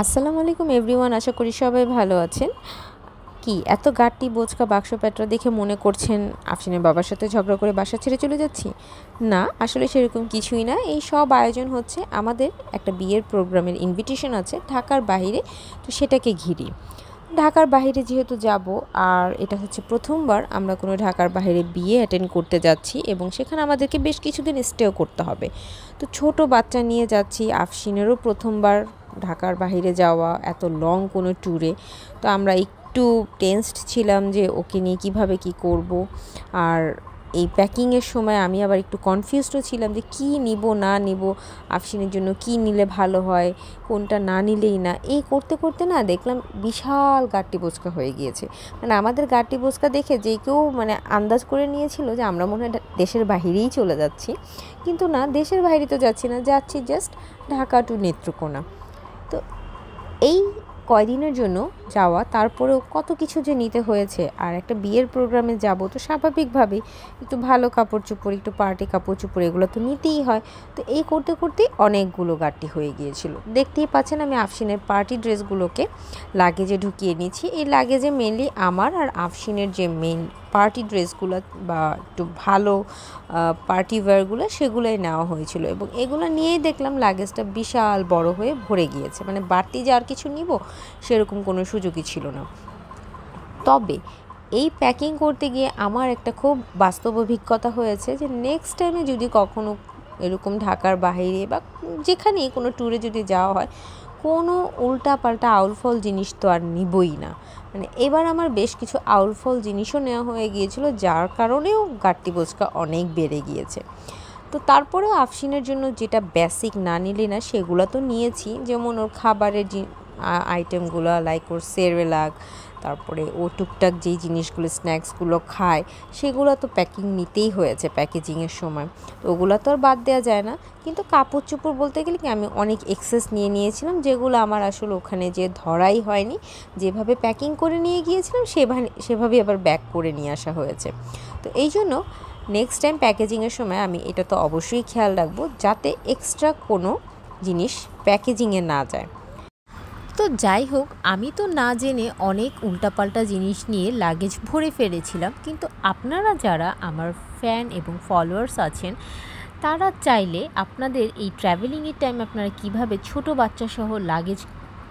আসসালামু আলাইকুম এভরিওয়ান, আশা করি সবাই ভালো আছেন। কি এত গাড়ি বোচকা বাক্স প্যাটরা দেখে মনে করছেন আফরিনের বাবার সাথে ঝগড়া করে বাসা ছেড়ে চলে যাচ্ছি? না, আসলে সেরকম কিছুই না। এই সব আয়োজন হচ্ছে আমাদের একটা বিয়ের প্রোগ্রামের ইনভিটেশন আছে ঢাকার বাইরে, তো সেটাকে ঘিরে ঢাকার বাইরে যেহেতু যাব, আর এটা হচ্ছে প্রথমবার আমরা কোনো ঢাকার বাইরে বিয়ে অ্যাটেন্ড করতে যাচ্ছি এবং সেখানে আমাদেরকে বেশ কিছুদিন স্টেও করতে হবে। তো ছোট বাচ্চা নিয়ে যাচ্ছি, আফরিনেরও প্রথমবার ঢাকার বাইরে যাওয়া এত লং কোনো ট্যুরে। তো আমরা একটু টেনসড ছিলাম যে ওকে নিয়ে কীভাবে কী করব। আর এই প্যাকিংয়ের সময় আমি আবার একটু কনফিউজডও ছিলাম যে কী নিব না নিব, আফরিনের জন্য কী নিলে ভালো হয়, কোনটা না নিলেই না। এই করতে করতে না দেখলাম বিশাল গাট্টি বোচকা হয়ে গিয়েছে। মানে আমাদের গাট্টি বোচকা দেখে যে কেউ আন্দাজ করে নিয়েছিল যে আমরা মনে হয় দেশের বাহিরেই চলে যাচ্ছি, কিন্তু না, দেশের বাইরে তো যাচ্ছি না, যাচ্ছি জাস্ট ঢাকা টু নেত্রকোনা। তো এই কয়দিনের জন্য যাওয়া, তারপরেও কত কিছু যে নিতে হয়েছে। আর একটা বিয়ের প্রোগ্রামে যাব, তো স্বাভাবিকভাবেই একটু ভালো কাপড় চোপড়, একটু পার্টি কাপড় চোপড় এগুলো তো নিতেই হয়। তো এই করতে করতেই অনেকগুলো গাড়ি হয়ে গিয়েছিল। দেখতেই পাচ্ছেন আমি আফরিনের পার্টি ড্রেসগুলোকে লাগেজে ঢুকিয়ে নিয়েছি। এই লাগেজে মেনলি আমার আর আফরিনের যে মেন পার্টি ড্রেসগুলো বা একটু ভালো পার্টি ওয়্যারগুলো সেগুলোই নেওয়া হয়েছিল, এবং এগুলো নিয়েই দেখলাম লাগেজটা বিশাল বড় হয়ে ভরে গিয়েছে। মানে বাড়তি যে আর কিছু নিব সেরকম কোনো সুযোগই ছিল না। তবে এই প্যাকিং করতে গিয়ে আমার একটা খুব বাস্তব অভিজ্ঞতা হয়েছে যে নেক্সট টাইমে যদি কখনো এরকম ঢাকার বাইরে বা যেখানেই কোনো ট্যুরে যদি যাওয়া হয়, কোনো উল্টা পাল্টা আউলফল জিনিস তো আর নিবই না। মানে এবার আমার বেশ কিছু আউলফল জিনিসও নেওয়া হয়ে গিয়েছিল, যার কারণেও গাট্টি বোচকা অনেক বেড়ে গিয়েছে। তো তারপরেও আফরিনের জন্য যেটা বেসিক না নিলে না সেগুলো তো নিয়েছি, যেমন ওর খাবারের আইটেমগুলো, লাইক ওর সেরেলাক, তারপরে ও টুকটাক যেই জিনিসগুলো স্ন্যাক্সগুলো খায় সেগুলো তো প্যাকিং নিতেই হয়েছে প্যাকেজিংয়ের সময়, তো ওগুলো তো আর বাদ দেওয়া যায় না। কিন্তু কাপড় চোপড় বলতে গেলে কি আমি অনেক এক্সেস নিয়ে নিয়েছিলাম, যেগুলো আমার আসলে ওখানে যে ধরাই হয়নি। যেভাবে প্যাকিং করে নিয়ে গিয়েছিলাম সেভাবেই আবার ব্যাক করে নিয়ে আসা হয়েছে। তো এই জন্য নেক্সট টাইম প্যাকেজিংয়ের সময় আমি এটা তো অবশ্যই খেয়াল রাখবো যাতে এক্সট্রা কোনো জিনিস প্যাকেজিংয়ে না যায়। তো যাই হোক, আমি তো না জেনে অনেক উল্টাপাল্টা জিনিস নিয়ে লাগেজ ভরে ফেলেছিলাম, কিন্তু আপনারা যারা আমার ফ্যান এবং ফলোয়ার্স আছেন তারা চাইলে আপনাদের এই ট্রাভেলিংয়ের টাইম আপনারা কিভাবে ছোট বাচ্চা সহ লাগেজ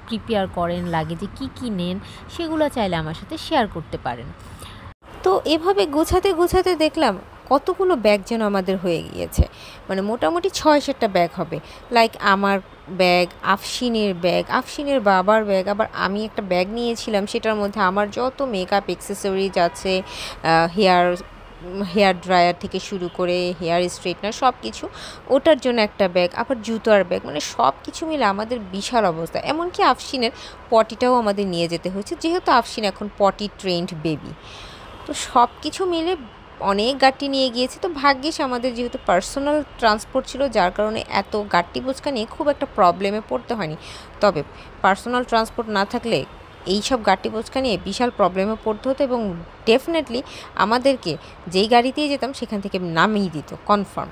প্রিপেয়ার করেন, লাগেজে কি কি নেন, সেগুলো চাইলে আমার সাথে শেয়ার করতে পারেন। তো এভাবে গোছাতে গোছাতে দেখলাম কতগুলো ব্যাগ যেন আমাদের হয়ে গিয়েছে। মানে মোটামুটি 6-7টা ব্যাগ হবে। লাইক আমার ব্যাগ, আফরিনের ব্যাগ, আফরিনের বাবার ব্যাগ, আবার আমি একটা ব্যাগ নিয়েছিলাম সেটার মধ্যে আমার যত মেকআপ অ্যাক্সেসরিজ আছে, হেয়ার ড্রায়ার থেকে শুরু করে হেয়ার স্ট্রেটনার সব কিছু, ওটার জন্য একটা ব্যাগ, আবার জুতোর ব্যাগ, মানে সব কিছু মিলে আমাদের বিশাল অবস্থা। এমনকি আফরিনের পটিটাও আমাদের নিয়ে যেতে হয়েছে, যেহেতু আফরিন এখন পটি ট্রেন্ড বেবি। তো সব কিছু মিলে অনেক গাড়ি নিয়ে গিয়েছি। তো ভাগ্যিস আমাদের যেহেতু পার্সোনাল ট্রান্সপোর্ট ছিল, যার কারণে এত গাড়ি বোচকা নিয়ে খুব একটা প্রবলেমে পড়তে হয়নি। তবে পার্সোনাল ট্রান্সপোর্ট না থাকলে এই সব গাড়ি বোচকা নিয়ে বিশাল প্রবলেমে পড়তে হতো, এবং ডেফিনেটলি আমাদেরকে যেই গাড়িতেই যেতাম সেখান থেকে নামিয়ে দিত কনফার্ম।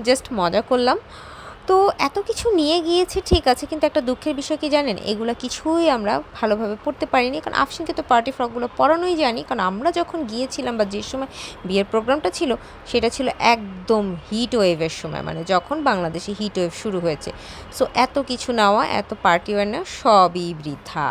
জাস্ট মজা করলাম। তো এত কিছু নিয়ে গিয়েছি ঠিক আছে, কিন্তু একটা দুঃখের বিষয় কি জানেন, এগুলো কিছুই আমরা ভালোভাবে পড়তে পারিনি। কারণ আফরিনকে তো পার্টি ফ্রকগুলো পরানোই জানি, কারণ আমরা যখন গিয়েছিলাম বা যে সময় বিয়ের প্রোগ্রামটা ছিল সেটা ছিল একদম হিট ওয়েভের সময়, মানে যখন বাংলাদেশে হিট ওয়েভ শুরু হয়েছে। সো এত কিছু নেওয়া, এত পার্টি ওয়্যার নেওয়া সবই বৃথা।